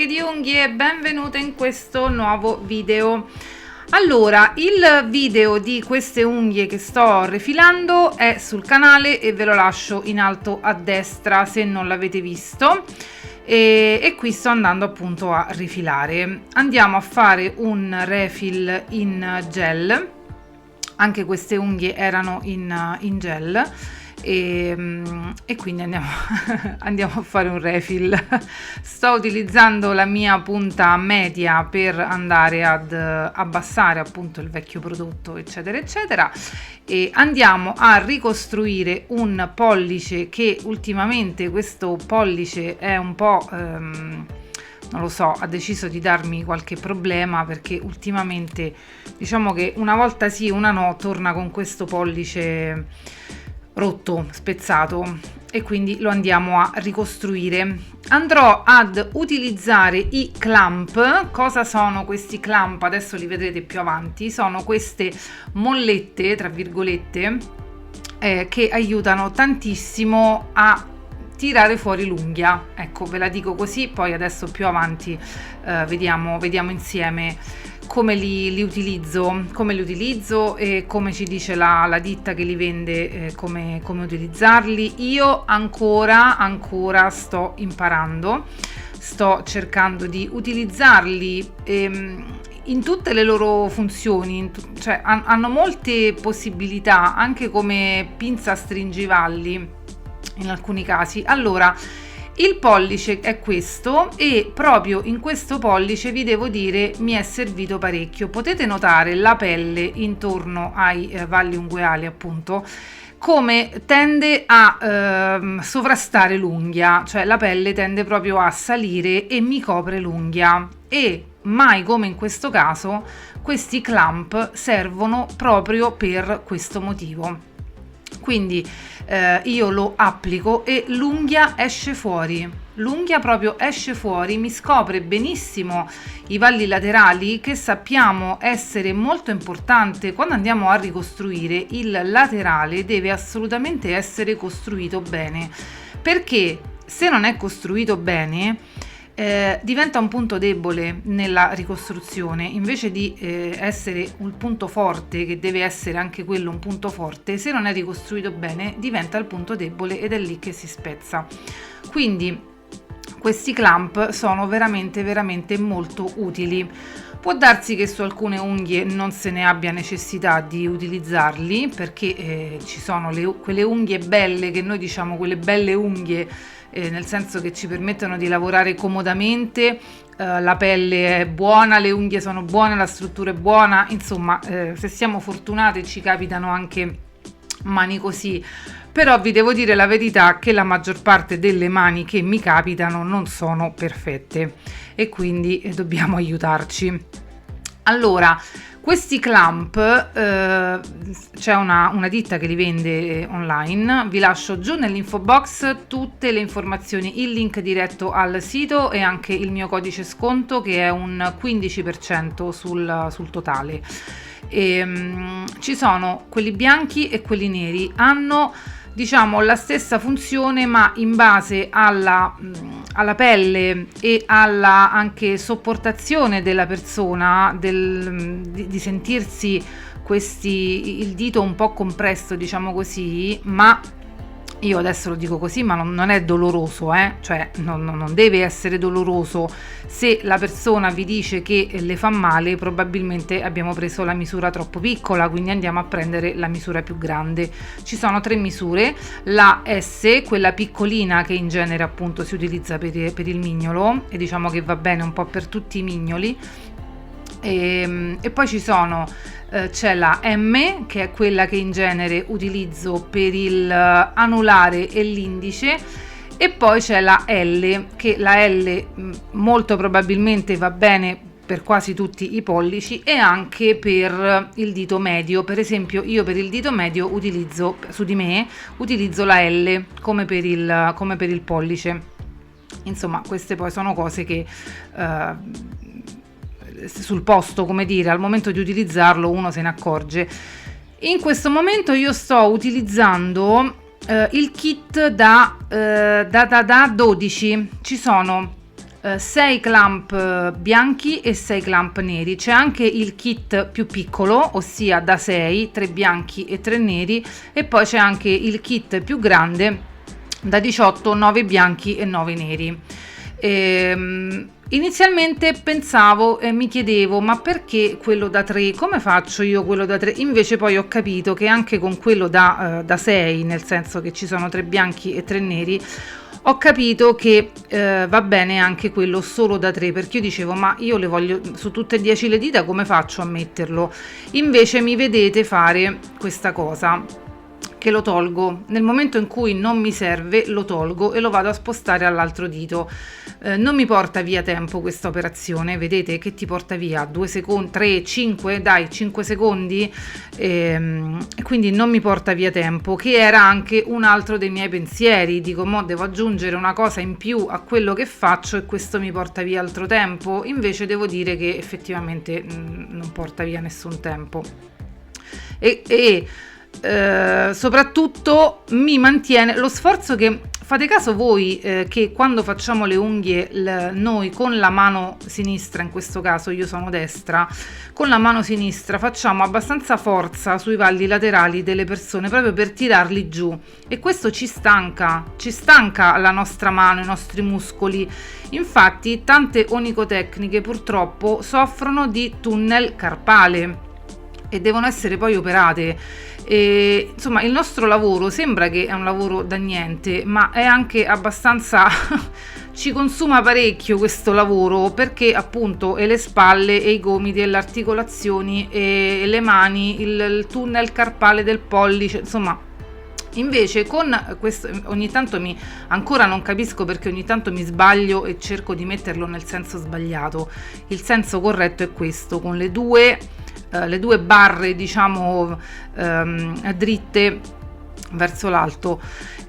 amiche di unghie, benvenute in questo nuovo video. Allora, il video di queste unghie che sto rifilando è sul canale e ve lo lascio in alto a destra se non l'avete visto. E qui sto andando appunto a rifilare. Andiamo a fare un refill in gel. Anche queste unghie erano in gel. E quindi andiamo a fare un refill. Sto utilizzando la mia punta media per andare ad abbassare appunto il vecchio prodotto, eccetera eccetera, e andiamo a ricostruire un pollice che ultimamente, questo pollice è un po' non lo so, ha deciso di darmi qualche problema, perché ultimamente diciamo che una volta sì una no torna con questo pollice rotto, spezzato, e quindi lo andiamo a ricostruire. Andrò ad utilizzare i clamp. Cosa sono questi clamp? Adesso li vedrete più avanti. Sono queste mollette, tra virgolette, che aiutano tantissimo a tirare fuori l'unghia. Ecco, ve la dico così, poi adesso più avanti vediamo insieme come li utilizzo e come ci dice la ditta che li vende, come utilizzarli. Io ancora sto imparando, sto cercando di utilizzarli in tutte le loro funzioni, cioè hanno molte possibilità, anche come pinza stringivalli in alcuni casi. Allora, il pollice è questo, e proprio in questo pollice vi devo dire mi è servito parecchio. Potete notare la pelle intorno ai valli ungueali, appunto, come tende a sovrastare l'unghia, cioè la pelle tende proprio a salire e mi copre l'unghia, e mai come in questo caso questi clamp servono proprio per questo motivo. Quindi io lo applico e l'unghia esce fuori, l'unghia proprio esce fuori, mi scopre benissimo i valli laterali, che sappiamo essere molto importante quando andiamo a ricostruire. Il laterale deve assolutamente essere costruito bene, perché se non è costruito bene diventa un punto debole nella ricostruzione, invece di essere un punto forte, che deve essere anche quello un punto forte. Se non è ricostruito bene diventa il punto debole ed è lì che si spezza. Quindi questi clamp sono veramente molto utili. Può darsi che su alcune unghie non se ne abbia necessità di utilizzarli, perché ci sono quelle unghie belle, che noi diciamo quelle belle unghie, nel senso che ci permettono di lavorare comodamente, la pelle è buona, le unghie sono buone, la struttura è buona, insomma se siamo fortunate ci capitano anche mani così. Però vi devo dire la verità che la maggior parte delle mani che mi capitano non sono perfette, e quindi dobbiamo aiutarci. Allora, questi clamp, c'è una ditta che li vende online. Vi lascio giù nell'info box tutte le informazioni, il link diretto al sito e anche il mio codice sconto, che è un 15% sul totale. Ci sono quelli bianchi e quelli neri, hanno diciamo la stessa funzione, ma in base alla pelle e alla anche sopportazione della persona, di sentirsi il dito un po' compresso, diciamo così. Ma io adesso lo dico così, ma non è doloroso, cioè non deve essere doloroso. Se la persona vi dice che le fa male, probabilmente abbiamo preso la misura troppo piccola, quindi andiamo a prendere la misura più grande. Ci sono 3 misure: la S, quella piccolina, che in genere appunto si utilizza per il mignolo, e diciamo che va bene un po' per tutti i mignoli, e poi c'è la M, che è quella che in genere utilizzo per il anulare e l'indice, e poi c'è la L, che la L molto probabilmente va bene per quasi tutti i pollici, e anche per il dito medio. Per esempio io per il dito medio utilizzo la L come per il pollice. Insomma, queste poi sono cose che sul posto, come dire, al momento di utilizzarlo uno se ne accorge. In questo momento io sto utilizzando il kit da 12. Ci sono 6 clamp bianchi e 6 clamp neri. C'è anche il kit più piccolo, ossia da 6, 3 bianchi e 3 neri, e poi c'è anche il kit più grande da 18, 9 bianchi e 9 neri. Inizialmente pensavo e mi chiedevo, ma perché quello da 3? Come faccio io quello da 3? Invece poi ho capito che anche con quello da 6, nel senso che ci sono 3 bianchi e 3 neri, ho capito che va bene anche quello solo da 3, perché io dicevo, ma io le voglio su tutte e 10 le dita, come faccio a metterlo? Invece mi vedete fare questa cosa, che lo tolgo nel momento in cui non mi serve, lo tolgo e lo vado a spostare all'altro dito. Non mi porta via tempo questa operazione, vedete che ti porta via 2 secondi, 3, 5, dai, 5 secondi, quindi non mi porta via tempo, che era anche un altro dei miei pensieri. Dico, mo devo aggiungere una cosa in più a quello che faccio e questo mi porta via altro tempo. Invece devo dire che effettivamente non porta via nessun tempo e soprattutto mi mantiene lo sforzo. Che fate caso voi che quando facciamo le unghie noi con la mano sinistra, in questo caso io sono destra, con la mano sinistra facciamo abbastanza forza sui valli laterali delle persone proprio per tirarli giù, e questo ci stanca la nostra mano, i nostri muscoli. Infatti tante onicotecniche purtroppo soffrono di tunnel carpale e devono essere poi operate. E, insomma, il nostro lavoro sembra che è un lavoro da niente, ma è anche abbastanza ci consuma parecchio questo lavoro, perché appunto e le spalle e i gomiti e le articolazioni e le mani, il tunnel carpale del pollice, insomma. Invece con questo ogni tanto ancora non capisco, perché ogni tanto mi sbaglio e cerco di metterlo nel senso sbagliato. Il senso corretto è questo, con le due barre, diciamo, dritte verso l'alto.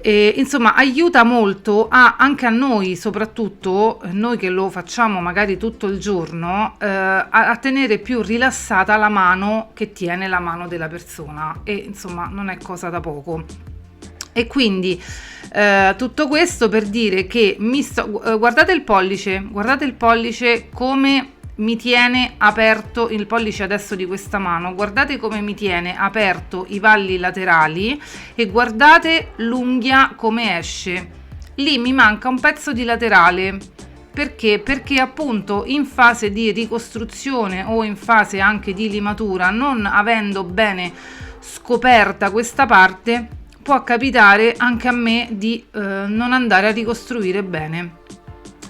Insomma, aiuta molto anche a noi, soprattutto noi che lo facciamo magari tutto il giorno, a tenere più rilassata la mano che tiene la mano della persona, e insomma non è cosa da poco. E quindi tutto questo per dire che guardate il pollice come mi tiene aperto, il pollice adesso di questa mano, guardate come mi tiene aperto i valli laterali, e guardate l'unghia come esce. Lì mi manca un pezzo di laterale. Perché? Perché appunto in fase di ricostruzione o in fase anche di limatura, non avendo bene scoperta questa parte, può capitare anche a me di non andare a ricostruire bene.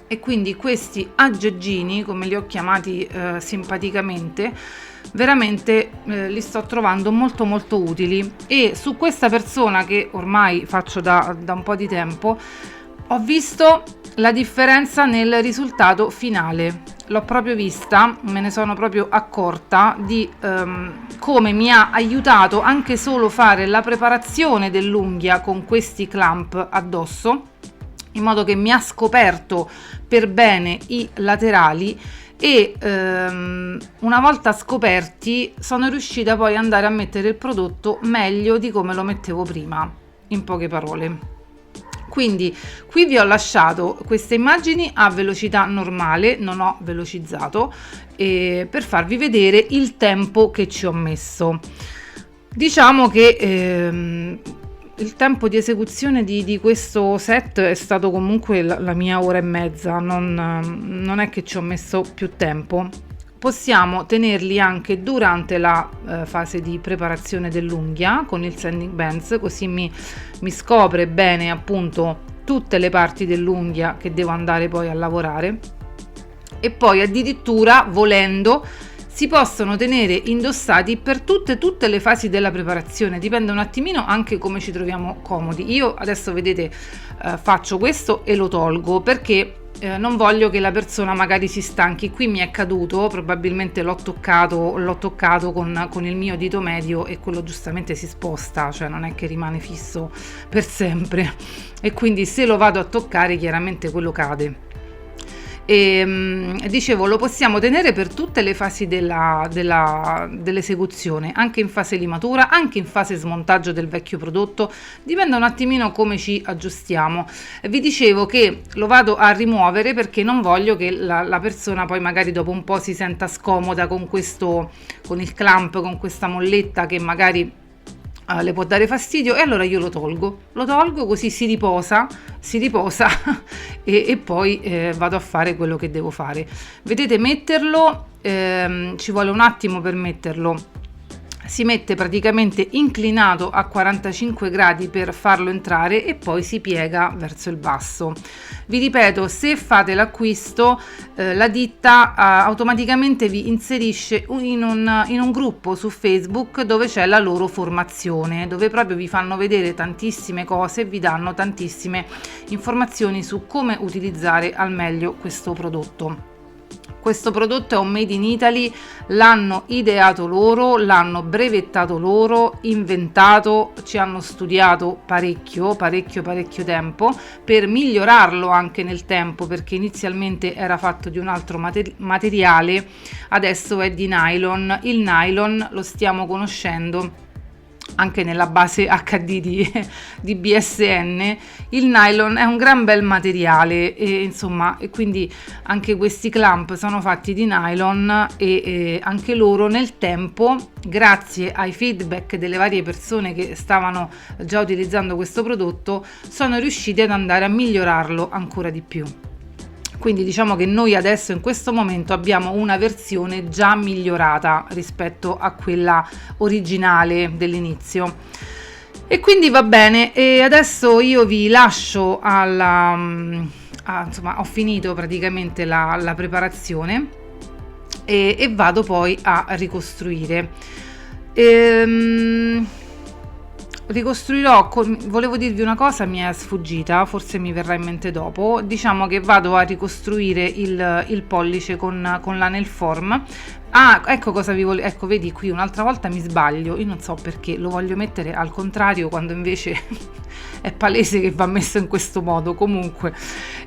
E quindi questi aggeggini, come li ho chiamati simpaticamente, veramente li sto trovando molto molto utili. E su questa persona, che ormai faccio da un po' di tempo, ho visto la differenza nel risultato finale. L'ho proprio vista, me ne sono proprio accorta di come mi ha aiutato anche solo fare la preparazione dell'unghia con questi clamp addosso, in modo che mi ha scoperto per bene i laterali, e una volta scoperti sono riuscita poi ad andare a mettere il prodotto meglio di come lo mettevo prima, in poche parole. Quindi qui vi ho lasciato queste immagini a velocità normale, non ho velocizzato, per farvi vedere il tempo che ci ho messo. Diciamo che il tempo di esecuzione di questo set è stato comunque la mia ora e mezza, non è che ci ho messo più tempo. Possiamo tenerli anche durante la fase di preparazione dell'unghia con il sanding bands, così mi scopre bene appunto tutte le parti dell'unghia che devo andare poi a lavorare. E poi addirittura, volendo, si possono tenere indossati per tutte le fasi della preparazione, dipende un attimino anche come ci troviamo comodi. Io adesso vedete faccio questo e lo tolgo perché non voglio che la persona magari si stanchi. Qui mi è caduto, probabilmente l'ho toccato con il mio dito medio e quello giustamente si sposta, cioè non è che rimane fisso per sempre, e quindi se lo vado a toccare chiaramente quello cade. e dicevo, lo possiamo tenere per tutte le fasi dell'esecuzione, anche in fase limatura, anche in fase smontaggio del vecchio prodotto, dipende un attimino come ci aggiustiamo. Vi dicevo che lo vado a rimuovere perché non voglio che la persona poi magari dopo un po' si senta scomoda con il clamp, con questa molletta che magari le può dare fastidio, e allora io lo tolgo così si riposa e poi vado a fare quello che devo fare. Vedete, metterlo ci vuole un attimo per metterlo. Si mette praticamente inclinato a 45 gradi per farlo entrare e poi si piega verso il basso. Vi ripeto, se fate l'acquisto, la ditta automaticamente vi inserisce in un gruppo su Facebook dove c'è la loro formazione, dove proprio vi fanno vedere tantissime cose e vi danno tantissime informazioni su come utilizzare al meglio questo prodotto. Questo prodotto è un made in Italy, l'hanno ideato loro, l'hanno brevettato loro, inventato, ci hanno studiato parecchio tempo per migliorarlo anche nel tempo, perché inizialmente era fatto di un altro materiale, adesso è di nylon. Il nylon lo stiamo conoscendo anche nella base HD di BSN. Il nylon è un gran bel materiale e insomma, e quindi anche questi clamp sono fatti di nylon e anche loro nel tempo, grazie ai feedback delle varie persone che stavano già utilizzando questo prodotto, sono riusciti ad andare a migliorarlo ancora di più. Quindi diciamo che noi adesso in questo momento abbiamo una versione già migliorata rispetto a quella originale dell'inizio. E quindi va bene, e adesso io vi lascio insomma, ho finito praticamente la preparazione e vado poi a ricostruire. Ricostruirò, volevo dirvi una cosa, mi è sfuggita, forse mi verrà in mente dopo. Diciamo che vado a ricostruire il pollice con la nail form. Ecco cosa vi volevo, ecco, vedi qui un'altra volta mi sbaglio, io non so perché lo voglio mettere al contrario quando invece è palese che va messo in questo modo. Comunque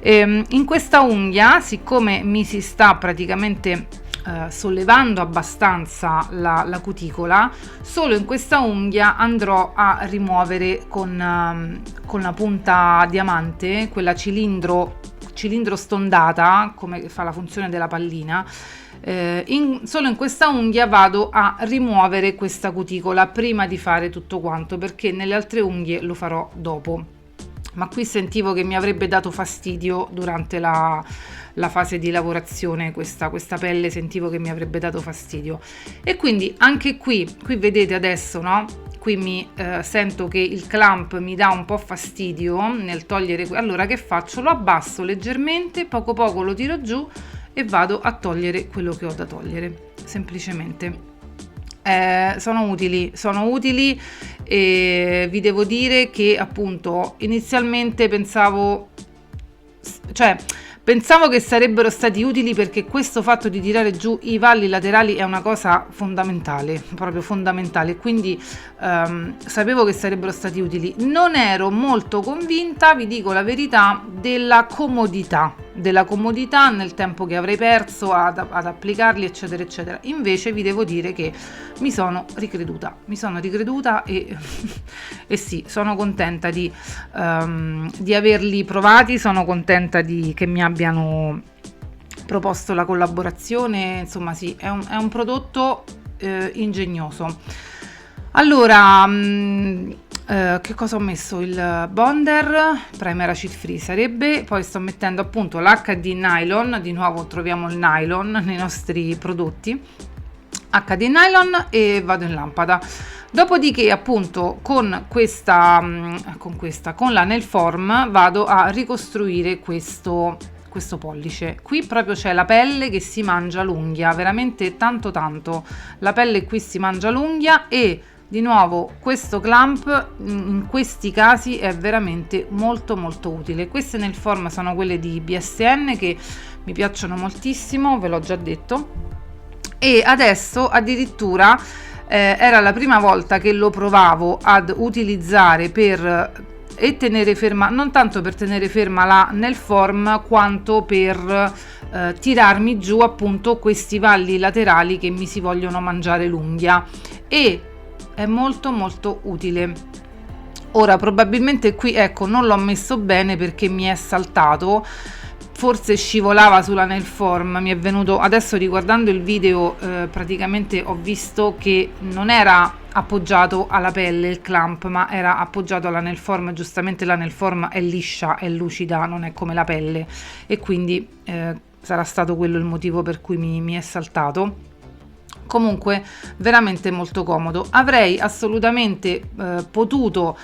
in questa unghia, siccome mi si sta praticamente sollevando abbastanza la cuticola, solo in questa unghia andrò a rimuovere con la punta diamante, quella cilindro stondata, come fa la funzione della pallina. Solo in questa unghia vado a rimuovere questa cuticola prima di fare tutto quanto, perché nelle altre unghie lo farò dopo. Ma qui sentivo che mi avrebbe dato fastidio durante la fase di lavorazione, questa pelle sentivo che mi avrebbe dato fastidio, e quindi anche qui vedete adesso, no? Qui mi sento che il clamp mi dà un po' fastidio nel togliere. Allora che faccio? Lo abbasso leggermente, poco poco lo tiro giù e vado a togliere quello che ho da togliere, semplicemente. Sono utili e vi devo dire che appunto inizialmente pensavo che sarebbero stati utili, perché questo fatto di tirare giù i valli laterali è una cosa fondamentale, proprio fondamentale, quindi sapevo che sarebbero stati utili. Non ero molto convinta, vi dico la verità, della comodità nel tempo che avrei perso ad applicarli, eccetera eccetera. Invece vi devo dire che mi sono ricreduta e sì, sono contenta di averli provati, sono contenta che mi abbiano proposto la collaborazione. Insomma sì, è un prodotto ingegnoso. Allora che cosa ho messo? Il bonder, primer acid free sarebbe, poi sto mettendo appunto l'HD nylon, di nuovo troviamo il nylon nei nostri prodotti, HD nylon, e vado in lampada. Dopodiché appunto con la nail form vado a ricostruire questo pollice. Qui proprio c'è la pelle che si mangia l'unghia, veramente tanto, la pelle qui si mangia l'unghia, e di nuovo questo clamp in questi casi è veramente molto utile. Queste nail form sono quelle di BSN che mi piacciono moltissimo, ve l'ho già detto, e adesso addirittura era la prima volta che lo provavo ad utilizzare per e tenere ferma, non tanto per tenere ferma la nail form quanto per tirarmi giù appunto questi valli laterali che mi si vogliono mangiare l'unghia, e è molto molto utile. Ora probabilmente qui, ecco, non l'ho messo bene perché mi è saltato, forse scivolava sulla nail form, mi è venuto adesso riguardando il video, praticamente ho visto che non era appoggiato alla pelle il clamp, ma era appoggiato alla nail form. Giustamente la nail form è liscia, è lucida, non è come la pelle, e quindi sarà stato quello il motivo per cui mi è saltato. Comunque veramente molto comodo. Avrei assolutamente potuto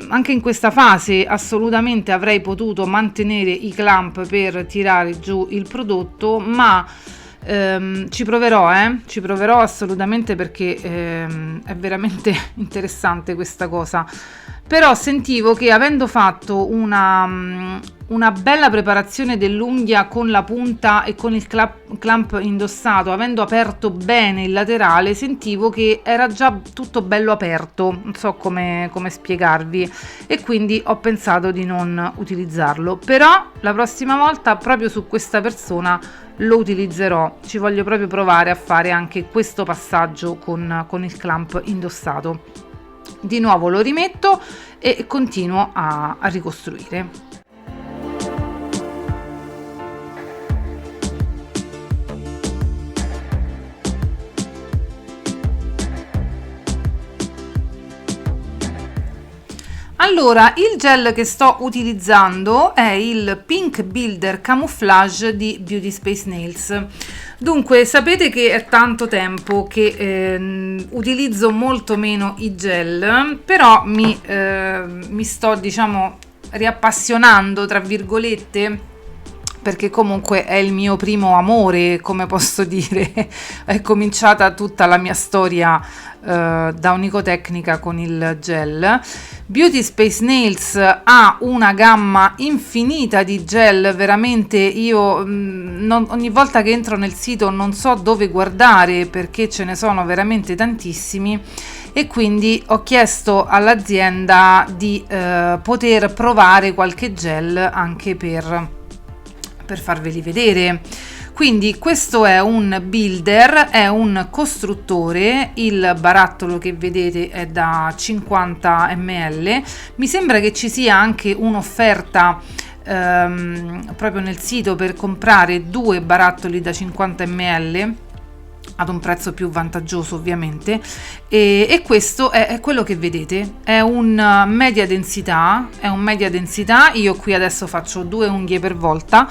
anche in questa fase, assolutamente avrei potuto mantenere i clamp per tirare giù il prodotto, ma ci proverò assolutamente, perché è veramente interessante questa cosa. Però sentivo che, avendo fatto una bella preparazione dell'unghia con la punta e con il clamp indossato, avendo aperto bene il laterale, sentivo che era già tutto bello aperto, non so come spiegarvi, e quindi ho pensato di non utilizzarlo. Però la prossima volta proprio su questa persona lo utilizzerò, ci voglio proprio provare a fare anche questo passaggio con il clamp indossato. Di nuovo lo rimetto e continuo a ricostruire. Allora, il gel che sto utilizzando è il Pink Builder Camouflage di Beauty Space Nails. Dunque, sapete che è tanto tempo che utilizzo molto meno i gel, però mi sto, diciamo, riappassionando, tra virgolette, perché comunque è il mio primo amore, come posso dire. È cominciata tutta la mia storia da onicotecnica con il gel. Beauty Space Nails ha una gamma infinita di gel, veramente io ogni volta che entro nel sito non so dove guardare, perché ce ne sono veramente tantissimi, e quindi ho chiesto all'azienda di poter provare qualche gel anche per farveli vedere. Quindi questo è un builder, è un costruttore, il barattolo che vedete è da 50 ml, mi sembra che ci sia anche un'offerta proprio nel sito per comprare 2 barattoli da 50 ml ad un prezzo più vantaggioso, ovviamente, e questo è quello che vedete, è un media densità, io qui adesso faccio 2 unghie per volta.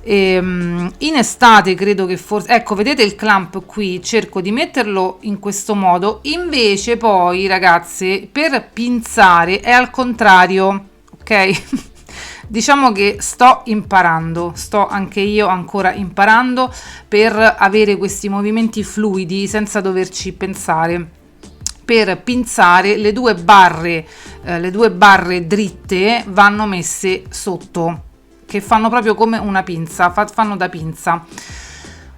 In estate credo che forse, ecco, vedete il clamp qui, cerco di metterlo in questo modo, invece poi, ragazze, per pinzare è al contrario, ok? Diciamo che sto anche io ancora imparando per avere questi movimenti fluidi senza doverci pensare. Per pinzare le due barre dritte vanno messe sotto, che fanno proprio come una pinza, fanno da pinza.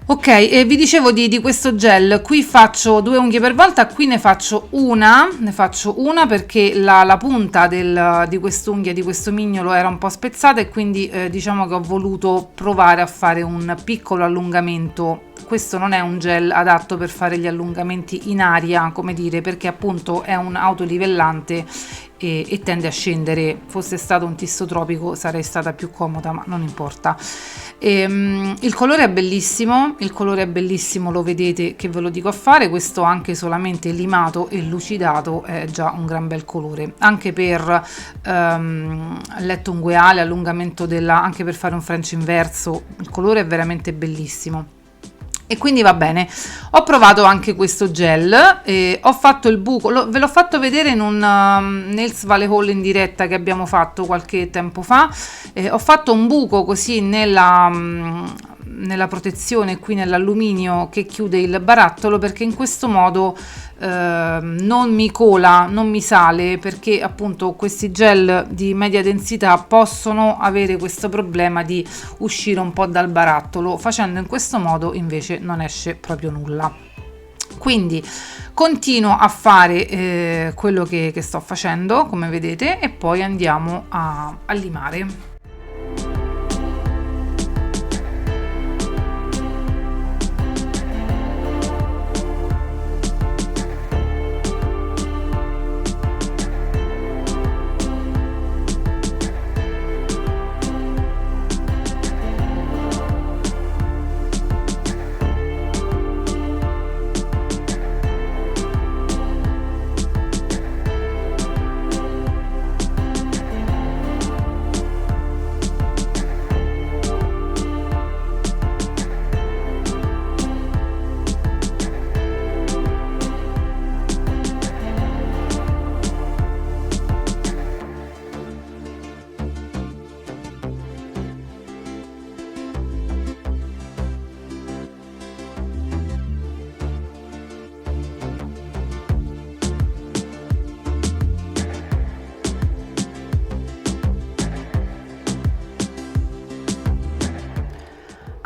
Ok, e vi dicevo di questo gel. Qui faccio 2 unghie per volta, qui ne faccio una perché la punta di quest'unghia, di questo mignolo, era un po' spezzata, e quindi diciamo che ho voluto provare a fare un piccolo allungamento. Questo non è un gel adatto per fare gli allungamenti in aria, come dire, perché appunto è un autorivellante e tende a scendere. Fosse stato un tisso tropico sarei stata più comoda, ma non importa. Il colore è bellissimo, lo vedete che ve lo dico a fare. Questo anche solamente limato e lucidato è già un gran bel colore, anche per letto ungueale, allungamento anche per fare un French inverso. Il colore è veramente bellissimo. E quindi va bene, ho provato anche questo gel, ho fatto il buco, ve l'ho fatto vedere in un Nails Vale Haul in diretta che abbiamo fatto qualche tempo fa. Ho fatto un buco così nella protezione qui, nell'alluminio che chiude il barattolo, perché in questo modo non mi cola, non mi sale, perché appunto questi gel di media densità possono avere questo problema di uscire un po' dal barattolo. Facendo in questo modo invece non esce proprio nulla. Quindi continuo a fare quello che sto facendo, come vedete, e poi andiamo a limare.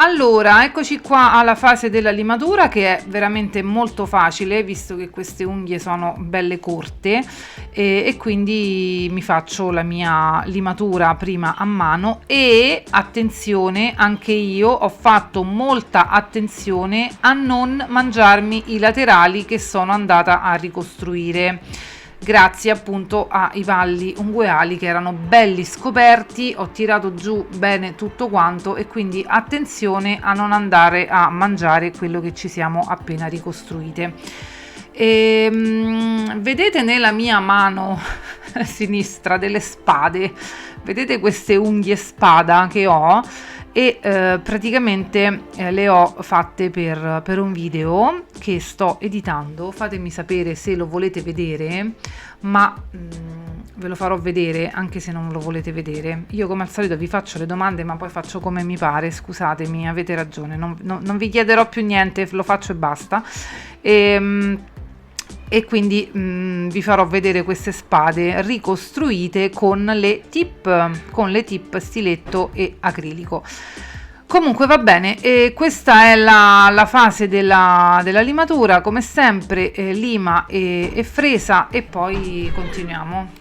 Allora, eccoci qua alla fase della limatura, che è veramente molto facile visto che queste unghie sono belle corte, e quindi mi faccio la mia limatura prima a mano. E attenzione, anche io ho fatto molta attenzione a non mangiarmi i laterali che sono andata a ricostruire, grazie appunto ai valli ungueali che erano belli scoperti. Ho tirato giù bene tutto quanto, e quindi attenzione a non andare a mangiare quello che ci siamo appena ricostruite. Vedete nella mia mano sinistra delle spade, vedete queste unghie spada che ho, e praticamente le ho fatte per un video che sto editando. Fatemi sapere se lo volete vedere, ma ve lo farò vedere anche se non lo volete vedere. Io come al solito vi faccio le domande ma poi faccio come mi pare, scusatemi, avete ragione, non vi chiederò più niente, lo faccio e basta. E quindi vi farò vedere queste spade ricostruite con le tip stiletto e acrilico. Comunque va bene, e questa è la fase della limatura. Come sempre lima e fresa, e poi continuiamo.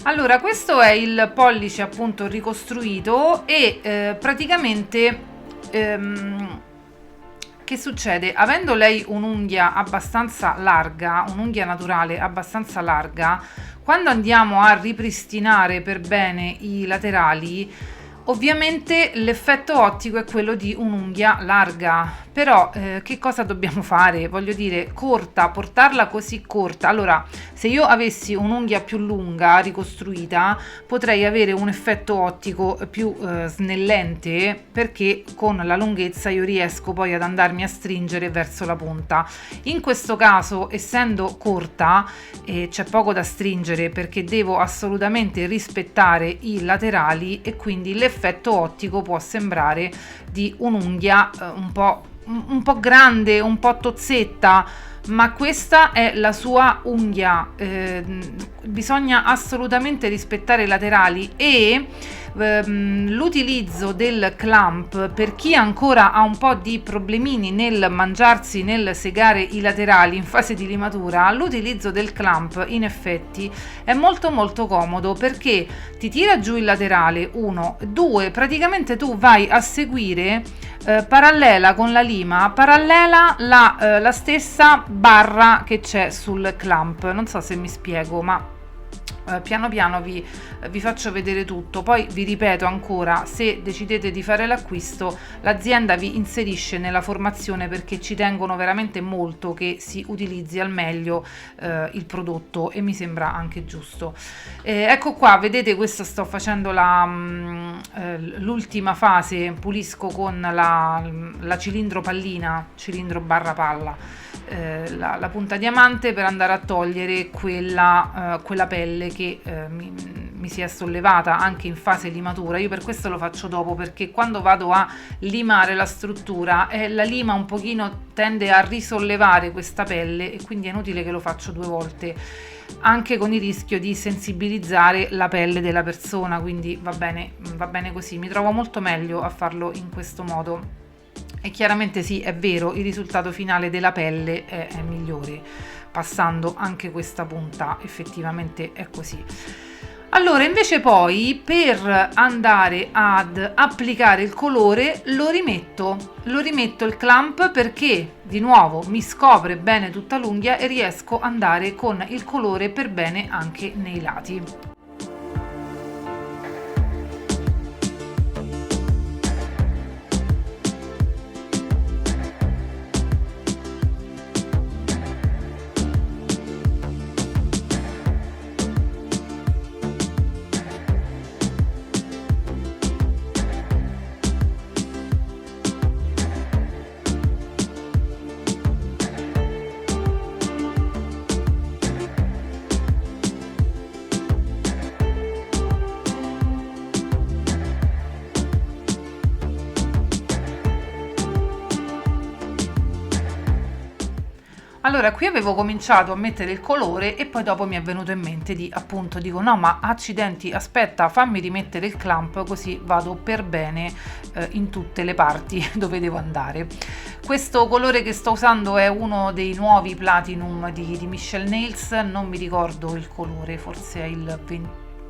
Allora, questo è il pollice appunto ricostruito e praticamente che succede? Avendo lei un'unghia abbastanza larga, un'unghia naturale abbastanza larga, quando andiamo a ripristinare per bene i laterali, ovviamente l'effetto ottico è quello di un'unghia larga, però che cosa dobbiamo fare? Voglio dire, corta, portarla così corta. Allora, se io avessi un'unghia più lunga, ricostruita, potrei avere un effetto ottico più snellente, perché con la lunghezza io riesco poi ad andarmi a stringere verso la punta. In questo caso, essendo corta, c'è poco da stringere perché devo assolutamente rispettare i laterali e quindi l'effetto ottico può sembrare di un'unghia un po' grande, un po' tozzetta, ma questa è la sua unghia. Bisogna assolutamente rispettare i laterali e l'utilizzo del clamp, per chi ancora ha un po' di problemini nel mangiarsi, nel segare i laterali in fase di limatura, l'utilizzo del clamp in effetti è molto molto comodo, perché ti tira giù il laterale, 1, 2, praticamente tu vai a seguire parallela con la lima, parallela la stessa barra che c'è sul clamp. Non so se mi spiego, ma piano piano vi faccio vedere tutto. Poi vi ripeto ancora, se decidete di fare l'acquisto, l'azienda vi inserisce nella formazione, perché ci tengono veramente molto che si utilizzi al meglio il prodotto, e mi sembra anche giusto. Ecco qua, vedete, questo sto facendo l'ultima fase, pulisco con la cilindro pallina, cilindro barra palla, la punta diamante, per andare a togliere quella pelle che mi si è sollevata anche in fase limatura. Io per questo lo faccio dopo, perché quando vado a limare la struttura la lima un pochino tende a risollevare questa pelle, e quindi è inutile che lo faccio 2 volte, anche con il rischio di sensibilizzare la pelle della persona. Quindi va bene così, mi trovo molto meglio a farlo in questo modo. E chiaramente sì, è vero, il risultato finale della pelle è migliore passando anche questa punta, effettivamente è così. Allora, invece poi, per andare ad applicare il colore, lo rimetto il clamp, perché di nuovo mi scopre bene tutta l'unghia e riesco ad andare con il colore per bene anche nei lati. Allora, qui avevo cominciato a mettere il colore e poi dopo mi è venuto in mente dico no, ma accidenti, aspetta, fammi rimettere il clamp, così vado per bene in tutte le parti dove devo andare. Questo colore che sto usando è uno dei nuovi Platinum di Michelle Nails, non mi ricordo il colore, forse è il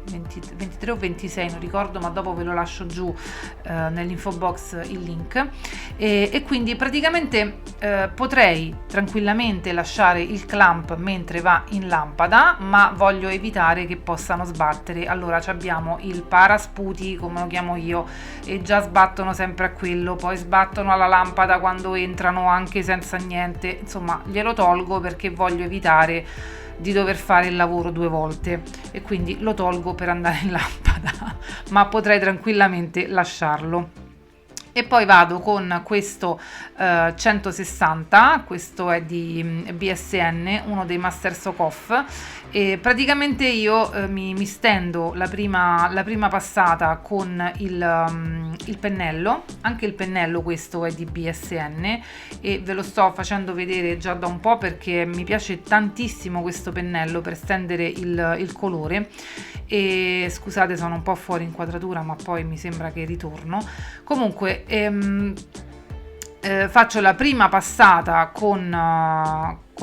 23 o 26, non ricordo, ma dopo ve lo lascio giù nell'info box il link. E quindi praticamente potrei tranquillamente lasciare il clamp mentre va in lampada, ma voglio evitare che possano sbattere. Allora abbiamo il parasputi, come lo chiamo io, e già sbattono sempre a quello, poi sbattono alla lampada quando entrano anche senza niente. Insomma, glielo tolgo perché voglio evitare di dover fare il lavoro 2 volte, e quindi lo tolgo per andare in lampada, ma potrei tranquillamente lasciarlo. E poi vado con questo 160, questo è di BSN, uno dei Master Soak Off, e praticamente io mi stendo la prima passata con il pennello. Anche il pennello questo è di BSN e ve lo sto facendo vedere già da un po', perché mi piace tantissimo questo pennello per stendere il colore. E scusate, sono un po' fuori inquadratura, ma poi mi sembra che ritorno. Comunque faccio la prima passata con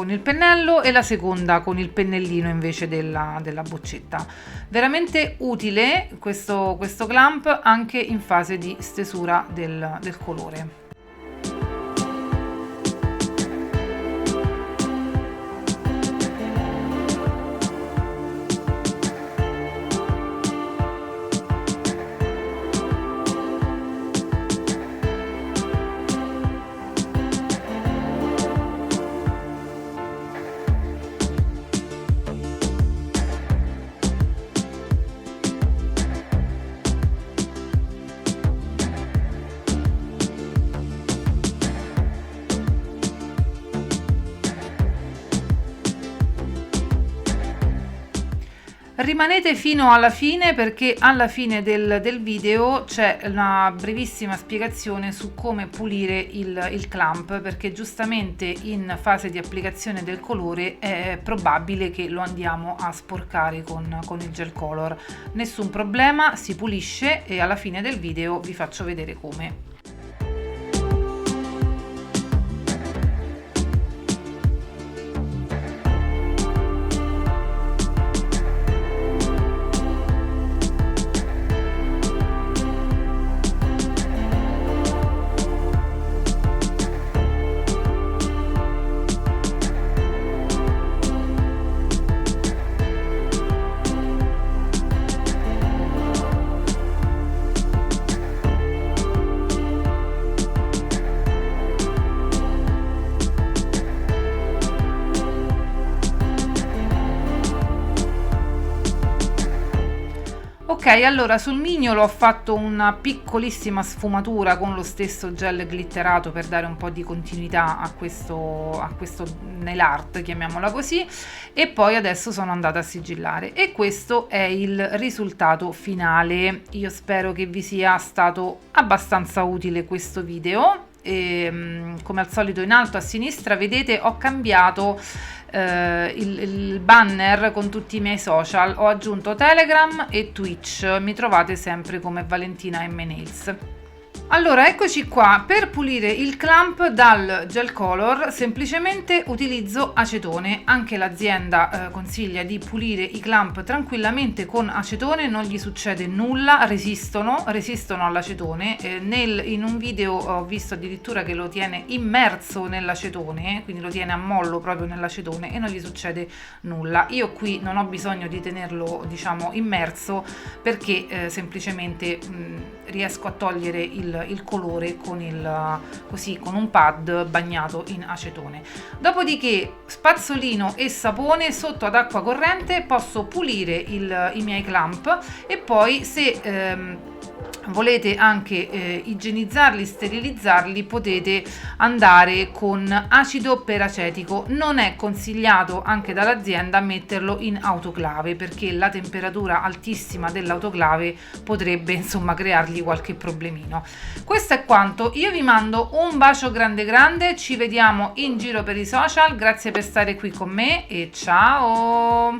con il pennello e la seconda con il pennellino invece della boccetta. Veramente utile questo clamp anche in fase di stesura del colore. Rimanete fino alla fine perché alla fine del video c'è una brevissima spiegazione su come pulire il clamp, perché giustamente in fase di applicazione del colore è probabile che lo andiamo a sporcare con il gel color. Nessun problema, si pulisce e alla fine del video vi faccio vedere come. Ok, allora sul mignolo ho fatto una piccolissima sfumatura con lo stesso gel glitterato per dare un po' di continuità a questo nail art, chiamiamola così, e poi adesso sono andata a sigillare e questo è il risultato finale. Io spero che vi sia stato abbastanza utile questo video. E, come al solito in alto a sinistra vedete ho cambiato il banner con tutti i miei social, ho aggiunto Telegram e Twitch, mi trovate sempre come Valentina M Nails. Allora, eccoci qua. Per pulire il clamp dal gel color semplicemente utilizzo acetone. Anche l'azienda consiglia di pulire i clamp tranquillamente con acetone, non gli succede nulla, resistono all'acetone. In un video ho visto addirittura che lo tiene immerso nell'acetone, quindi lo tiene a mollo proprio nell'acetone e non gli succede nulla. Io qui non ho bisogno di tenerlo, diciamo, immerso perché semplicemente riesco a togliere il colore con un pad bagnato in acetone. Dopodiché spazzolino e sapone sotto ad acqua corrente posso pulire i miei clamp e poi se volete anche igienizzarli, sterilizzarli, potete andare con acido peracetico. Non è consigliato anche dall'azienda metterlo in autoclave perché la temperatura altissima dell'autoclave potrebbe insomma creargli qualche problemino. Questo è quanto, io vi mando un bacio grande, ci vediamo in giro per i social, grazie per stare qui con me e ciao!